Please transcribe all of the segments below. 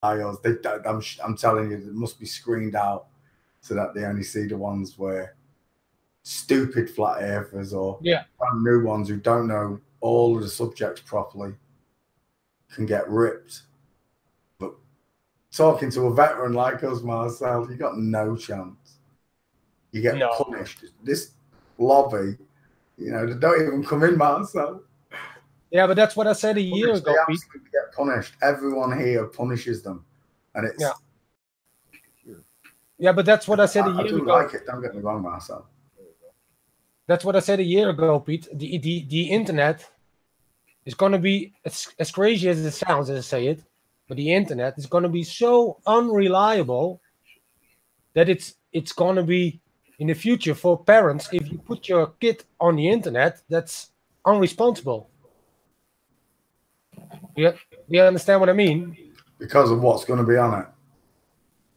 bios. They, I'm telling you, they must be screened out so that they only see the ones where stupid flat earthers or brand new ones who don't know all of the subjects properly can get ripped. But talking to a veteran like us, Marcel, you got no chance. You get punished. This lobby, you know, they don't even come in, Marcel. Yeah, but that's what I said a year ago. They absolutely get punished. Everyone here punishes them, and it's yeah, but that's what I said a year ago. I do like it. Don't get me wrong, Marcel. That's what I said a year ago, Pete. The internet is going to be as crazy as it sounds, as I say it, but the internet is going to be so unreliable that it's going to be in the future for parents. If you put your kid on the internet, that's unresponsible. Yeah, you understand what I mean? Because of what's going to be on it.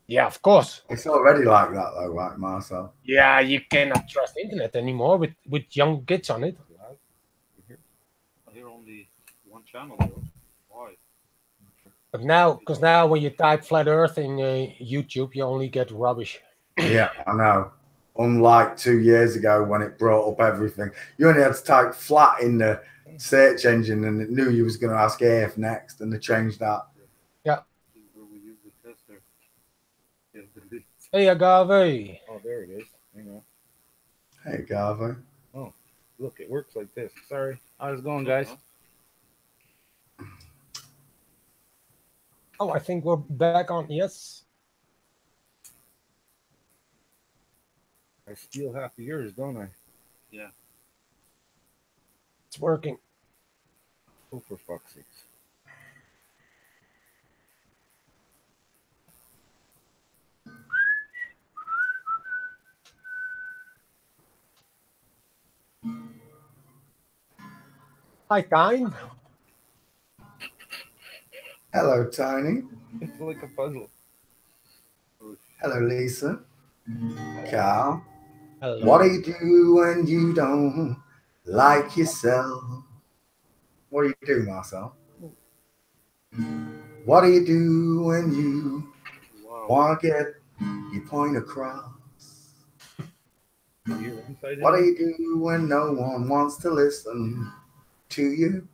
Yeah, of course. It's already like that, though, right, Marcel? Yeah, you cannot trust internet anymore with young kids on it. I hear only one channel, though. Why? But now, because now when you type flat Earth in YouTube, you only get rubbish. Yeah, I know. Unlike 2 years ago when it brought up everything, you only had to type flat in the search engine, and it knew you was going to ask Earth next, and they changed that. Yeah. Where we use the tester. Hey, Agave. Oh, there it is. Hang on. Hey, Agave. Oh, look, it works like this. Sorry. How's it going, guys? Oh, I think we're back on. Yes. I steal half of yours, don't I? Yeah. It's working. Oh, for fuck's sakes. Hi, Tine. Hello, Tiny. It's like a puzzle. Hello, Lisa. Carl. Hello. What do you do when you don't like yourself? What do you do, Marcel? What do you do when you want to get your point across? What do you do when no one wants to listen to you?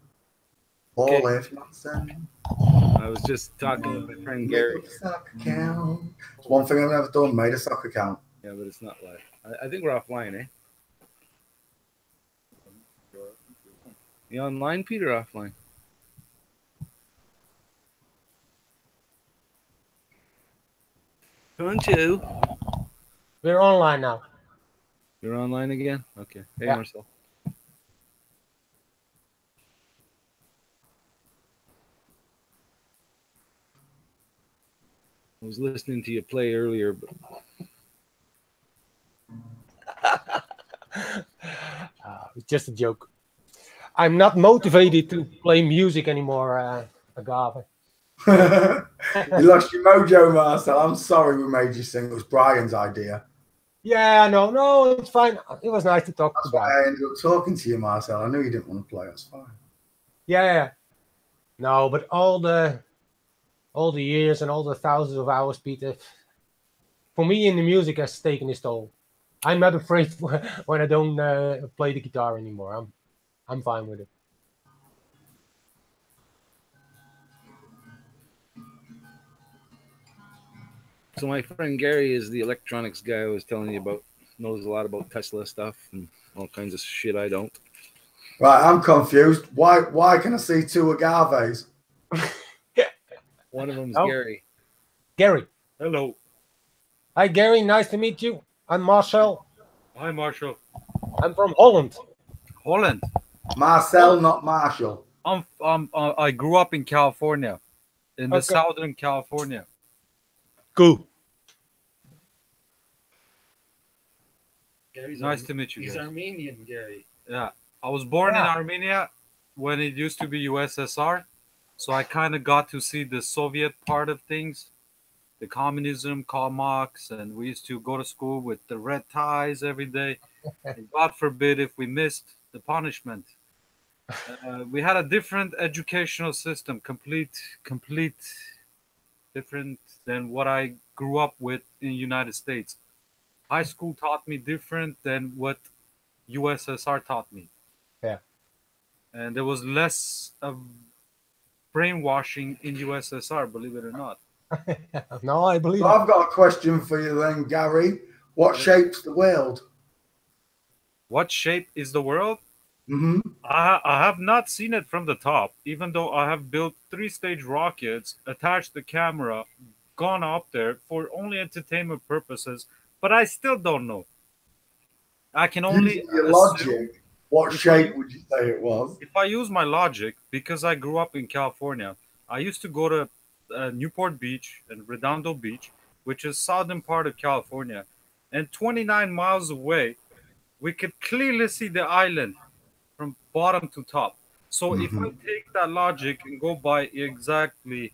All if nonsense. I was just talking with my friend Gary. One thing I've never done, made a soccer account. Yeah, but it's not live. I think we're offline, eh? You online, Peter, or offline? Poncho. We're online now. You're online again? Okay. Hey, Yeah. Marcel. I was listening to you play earlier, but It's just a joke. I'm not motivated to play music anymore, Agave. You lost your mojo, Marcel. I'm sorry we made you sing. It was Brian's idea. Yeah, no, it's fine. It was nice to talk That's to why guys. I ended up talking to you, Marcel. I knew you didn't want to play. That's fine. Yeah. No, but all the years and all the thousands of hours, Peter, for me in the music has taken its toll. I'm not afraid when I don't play the guitar anymore. I'm fine with it. so my friend Gary is the electronics guy I was telling you about. Knows a lot about Tesla stuff and all kinds of shit I don't. Right, I'm confused. Why can I see two agaves? One of them's Gary. Gary. Hello. Hi, Gary. Nice to meet you. I'm Marcel. Hi, Marshall. I'm from Holland. Holland. Marcel, not Marshall. I grew up in California, in the Southern California. Cool. Nice to meet you. He's guys. Armenian, Gary. Yeah, I was born in Armenia when it used to be USSR, so I kind of got to see the Soviet part of things, the communism, Karl Marx, and we used to go to school with the red ties every day. And God forbid if we missed the punishment. We had a different educational system, complete different than what I grew up with in the United States. High school taught me different than what USSR taught me. Yeah. And there was less of brainwashing in USSR, believe it or not. No, I believe I've got a question for you then, Gary. What shapes the world? What shape is the world? Mm-hmm. I have not seen it from the top, even though I have built 3-stage rockets, attached the camera, gone up there for only entertainment purposes, but I still don't know. I can only Using your assume, logic, what shape would you say it was? if I use my logic, because I grew up in California, I used to go to Newport Beach and Redondo Beach, which is southern part of California, and 29 miles away, we could clearly see the island from bottom to top. So if I take that logic and go by exactly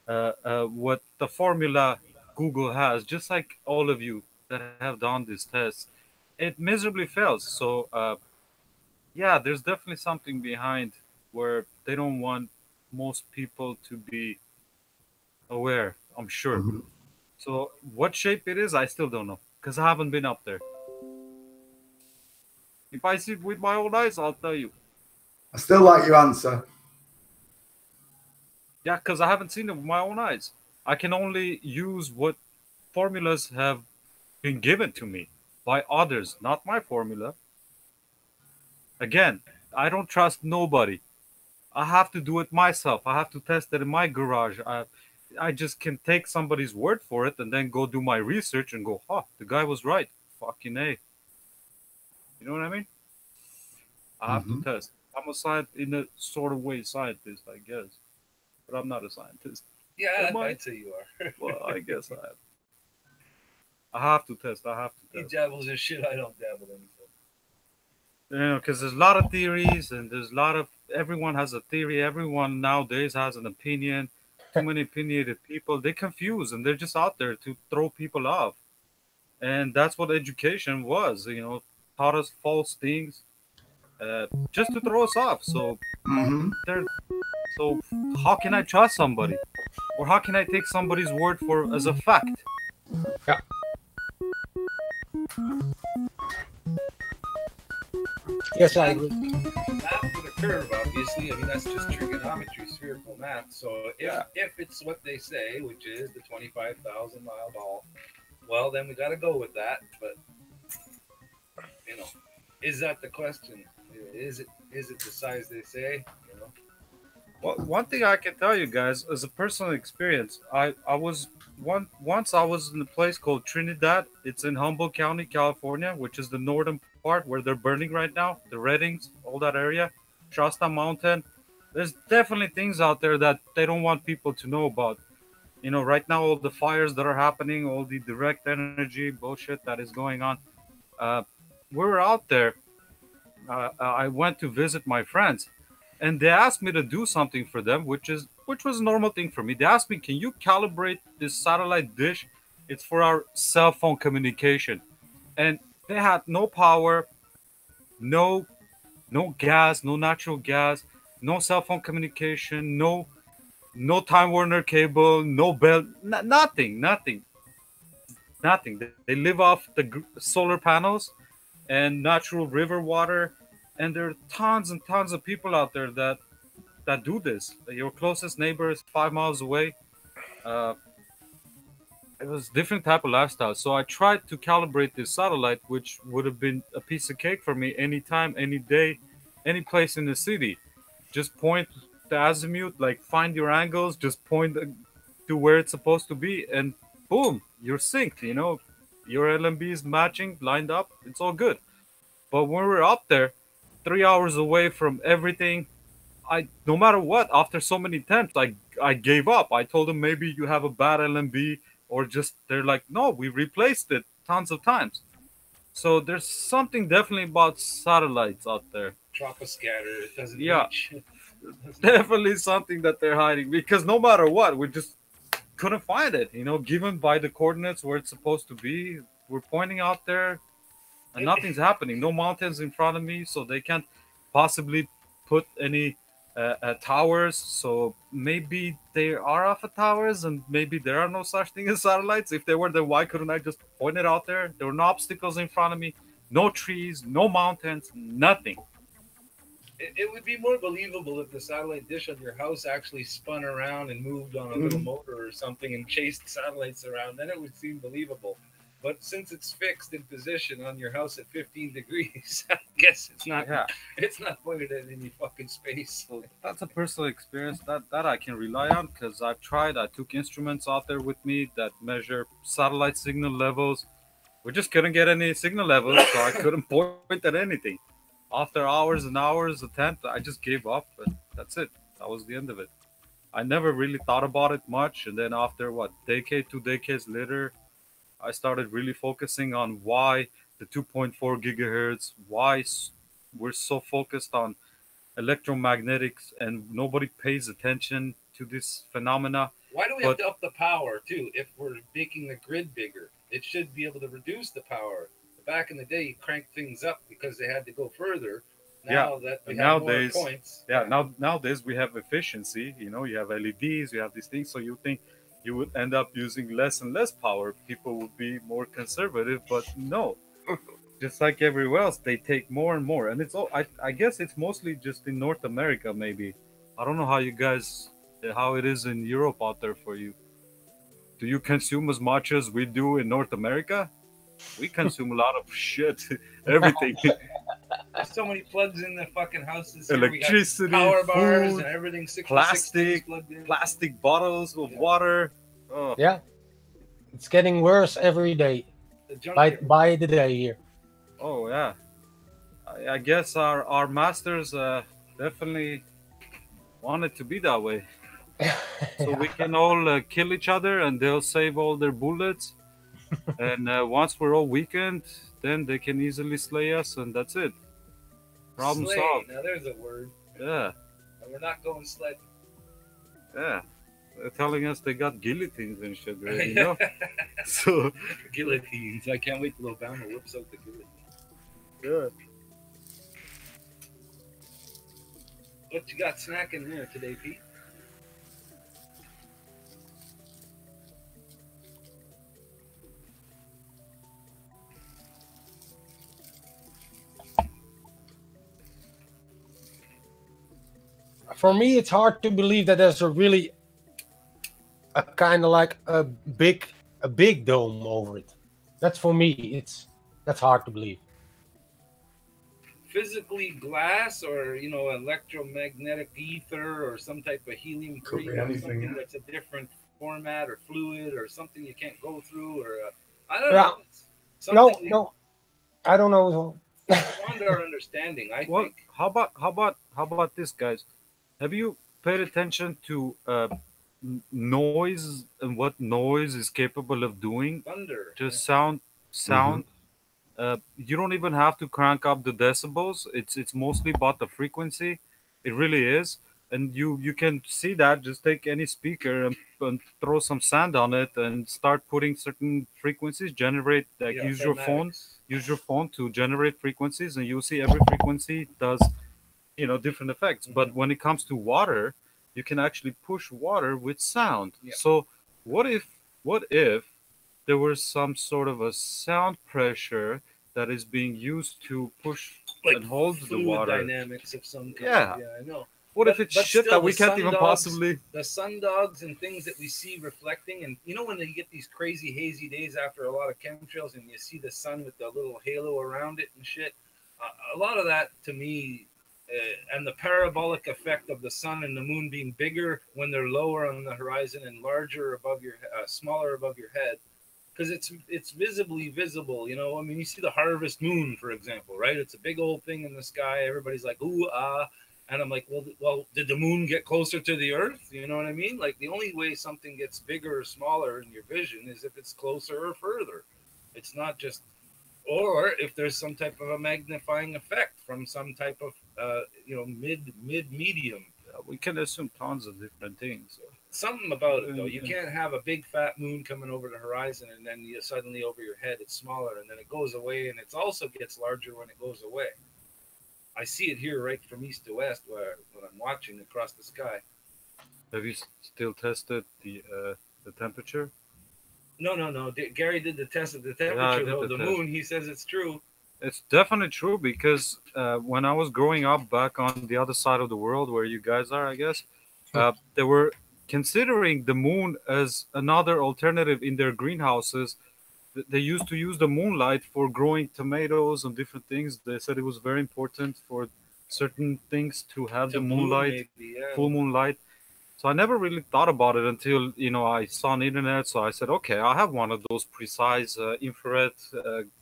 what the formula Google has, just like all of you that have done this test, it miserably fails. So yeah, there's definitely something behind where they don't want most people to be aware, I'm sure. So what shape it is, I still don't know because I haven't been up there. If I see it with my own eyes, I'll tell you. I still like your answer. Yeah, because I haven't seen it with my own eyes. I can only use what formulas have been given to me by others, not my formula. Again, I don't trust nobody. I have to do it myself. I have to test it in my garage. I just can take somebody's word for it and then go do my research and go, huh, the guy was right. Fucking A. You know what I mean? I have to test. I'm a scientist, in a sort of way, scientist, I guess. But I'm not a scientist. Yeah, I'd say you are. Well, I guess I am. I have to test. He dabbles in shit I don't dabble in. You know, because there's a lot of theories and there's a lot of, everyone has a theory. Everyone nowadays has an opinion. Too many opinionated people. They confuse and they're just out there to throw people off. And that's what education was, you know, taught us false things just to throw us off. So, so how can I trust somebody? Or how can I take somebody's word for as a fact? Yeah. Yes, I agree. Math with a curve, obviously. I mean, that's just trigonometry, spherical math. So if it's what they say, which is the 25,000-mile ball, well, then we got to go with that. But you know, is that the question? Is it the size they say? You know. Well, one thing I can tell you guys as a personal experience, I was once I was in a place called Trinidad. It's in Humboldt County, California, which is the northern part where they're burning right now, the Reddings, all that area, Shasta Mountain. There's definitely things out there that they don't want people to know about. You know, right now all the fires that are happening, all the direct energy bullshit that is going on. We were out there. I went to visit my friends, and they asked me to do something for them, which was a normal thing for me. They asked me, "Can you calibrate this satellite dish? It's for our cell phone communication." And they had no power, no gas, no natural gas, no cell phone communication, no Time Warner cable, no bell, nothing. They live off the solar panels and natural river water, and there are tons and tons of people out there that do this. Your closest neighbor is 5 miles away. It was different type of lifestyle. So I tried to calibrate this satellite, which would have been a piece of cake for me anytime, any day, any place in the city. Just point the azimuth, like find your angles, just point to where it's supposed to be, and boom, you're synced. You know, your LMB is matching, lined up. It's all good. But when we're up there, 3 hours away from everything, no matter what, after so many attempts, I gave up. I told them maybe you have a bad LMB, or just they're like, no, we replaced it tons of times. So there's something definitely about satellites out there. Troposcatter, it doesn't reach. Definitely something that they're hiding, because no matter what, we just couldn't find it. You know, given by the coordinates where it's supposed to be, we're pointing out there, and nothing's happening. No mountains in front of me, so they can't possibly put any towers. So maybe they are off of towers, and maybe there are no such thing as satellites. If they were, then why couldn't I just point it out there? There were no obstacles in front of me, no trees, no mountains, nothing. It would be more believable if the satellite dish on your house actually spun around and moved on a little motor or something and chased satellites around. Then it would seem believable. But since it's fixed in position on your house at 15 degrees, I guess it's not. Yeah. It's not pointed at any fucking space. So that's a personal experience that I can rely on, because I've tried. I took instruments out there with me that measure satellite signal levels. We just couldn't get any signal levels, so I couldn't point at anything. After hours and hours attempt, I just gave up, and that's it. That was the end of it. I never really thought about it much, and then after decade, 2 decades later, I started really focusing on why the 2.4 gigahertz, why we're so focused on electromagnetics, and nobody pays attention to this phenomena. Why do we have to up the power too? If we're making the grid bigger, it should be able to reduce the power. Back in the day, you cranked things up because they had to go further. Now that we have more points. Nowadays we have efficiency. You know, you have LEDs, you have these things, so you think you would end up using less and less power. People would be more conservative, but no. Just like everywhere else, they take more and more. And it's all, I guess it's mostly just in North America, maybe. I don't know how it is in Europe out there for you. Do you consume as much as we do in North America? We consume a lot of shit, everything. There's so many plugs in the fucking houses. Electricity, power bars, food, and everything. plastic bottles of water. Oh. Yeah, it's getting worse every day. By the day here. Oh yeah, I guess our masters definitely want it to be that way, so we can all kill each other, and they'll save all their bullets. And once we're all weakened, then they can easily slay us, and that's it. Problem solved. Now there's a word. Yeah. And we're not going sledding. Yeah. They're telling us they got guillotines and shit, right? You know? So guillotines. I can't wait till Obama whips out the guillotine. Yeah. What you got snacking there today, Pete? For me, it's hard to believe that there's a kind of like a big dome over it. That's for me. That's hard to believe. Physically glass, or electromagnetic ether, or some type of helium cream, or something that's a different format or fluid, or something you can't go through, or I don't know. No, I don't know. Beyond our understanding, I think. How about this, guys? Have you paid attention to noise and what noise is capable of doing? Thunder. Just sound. You don't even have to crank up the decibels. It's mostly about the frequency. It really is. And you can see that. Just take any speaker and throw some sand on it and start putting certain frequencies, generate, use your phone to generate frequencies, and you'll see every frequency does different effects. But when it comes to water, you can actually push water with sound. So what if there was some sort of a sound pressure that is being used to push and hold the water? Dynamics of some kind. Yeah, I know. What if it's shit that we can't even possibly... The sundogs and things that we see reflecting, and when you get these crazy hazy days after a lot of chemtrails and you see the sun with the little halo around it and shit, a lot of that to me, and the parabolic effect of the sun and the moon being bigger when they're lower on the horizon and larger above your, smaller above your head, because it's visibly visible. You see the harvest moon, for example, right? It's a big old thing in the sky. Everybody's like, ooh, ah. And I'm like, well, did the moon get closer to the earth? You know what I mean? Like, the only way something gets bigger or smaller in your vision is if it's closer or further. It's not just, or if there's some type of a magnifying effect from some type of, mid-medium. We can assume tons of different things. Something about it, though. You can't have a big fat moon coming over the horizon and then suddenly over your head it's smaller, and then it goes away, and it also gets larger when it goes away. I see it here right from east to west when I'm watching across the sky. Have you still tested the temperature? No. Gary did the test of the temperature of the moon. He says it's true. It's definitely true because when I was growing up back on the other side of the world where you guys are, I guess, they were considering the moon as another alternative in their greenhouses. They used to use the moonlight for growing tomatoes and different things. They said it was very important for certain things to have the moonlight, full moonlight. So I never really thought about it until, I saw on the internet. So I said, okay, I have one of those precise infrared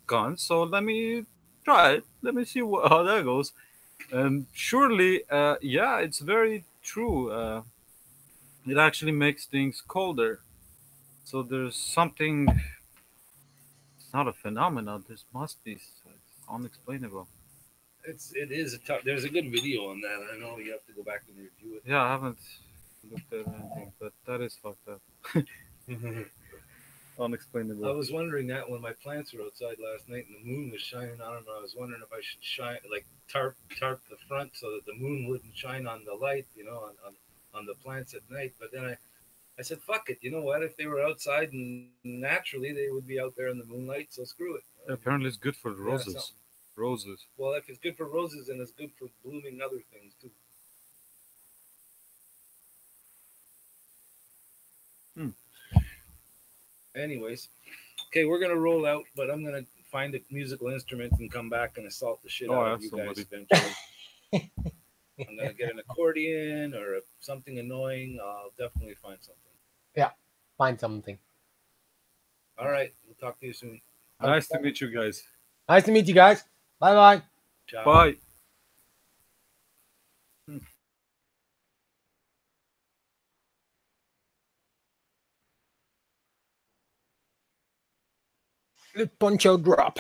guns. So let me try it. Let me see how that goes. And surely, yeah, it's very true. It actually makes things colder. So there's something, it's not a phenomenon. This must be unexplainable. It is a tough. There's a good video on that. I know you have to go back and review it. Yeah, I haven't looked at anything, but that is fucked up. Unexplainable. I was wondering that when my plants were outside last night and the moon was shining on them. I was wondering if I should tarp the front so that the moon wouldn't shine on the light, on the plants at night. But then I said, fuck it. You know what? If they were outside and naturally they would be out there in the moonlight, so screw it. Apparently it's good for the roses. Yeah, roses. Well, if it's good for roses, then it's good for blooming other things too. Anyways, okay, we're gonna roll out, but I'm gonna find a musical instrument and come back and assault the shit out of you guys eventually. I'm gonna get an accordion or something annoying. I'll definitely find something. Yeah, find something. All right, we'll talk to you soon. Nice to meet you guys. Nice to meet you guys. Bye bye. Ciao. Bye. The poncho drop.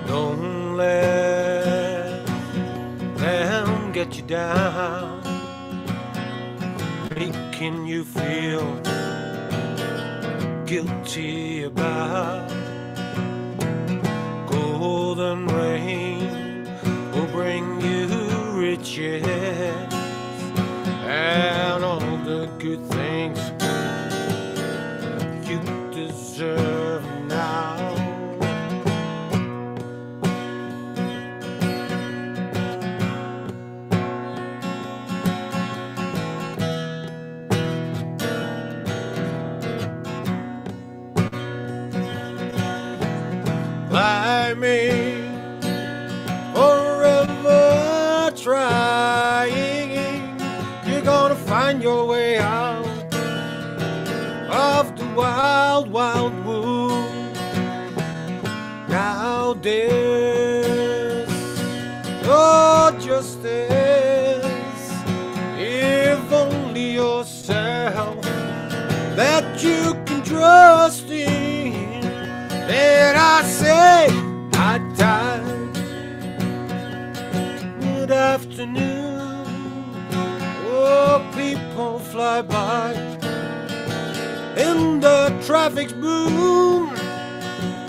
Don't let them get you down, making you feel guilty about. Golden rain will bring you riches and all the good things you deserve now. Climbing, forever trying, you're gonna find your way out wild, wild wood. Now there's no justice, if only yourself that you can trust in. Then I say, I died. Good afternoon. Oh, people fly by in the traffic's boom,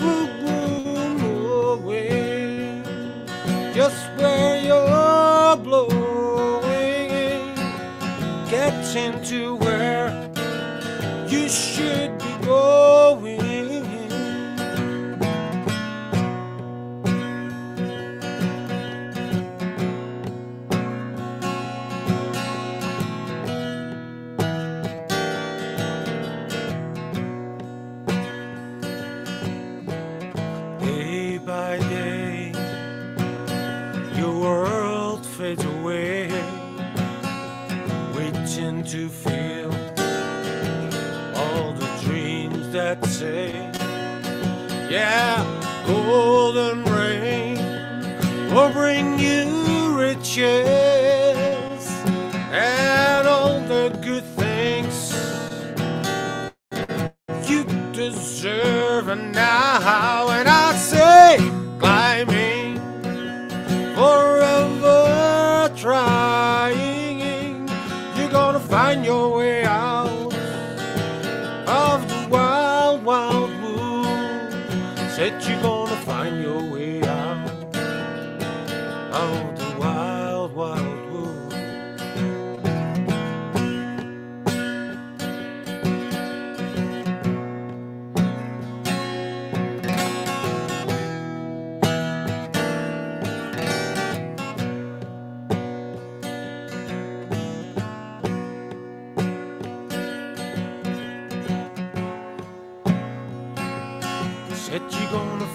boom, boom, away. Just where you're blowing, getting to where you should be going. Day by day, your world fades away, waiting to feel all the dreams that say, yeah, golden rain will bring you riches and all the good things you deserve. And now, and I say, climbing, forever trying, you're gonna find your way out of the wild, wild wood. Said you're gonna find your way out of the wild, wild wood. Said you're gonna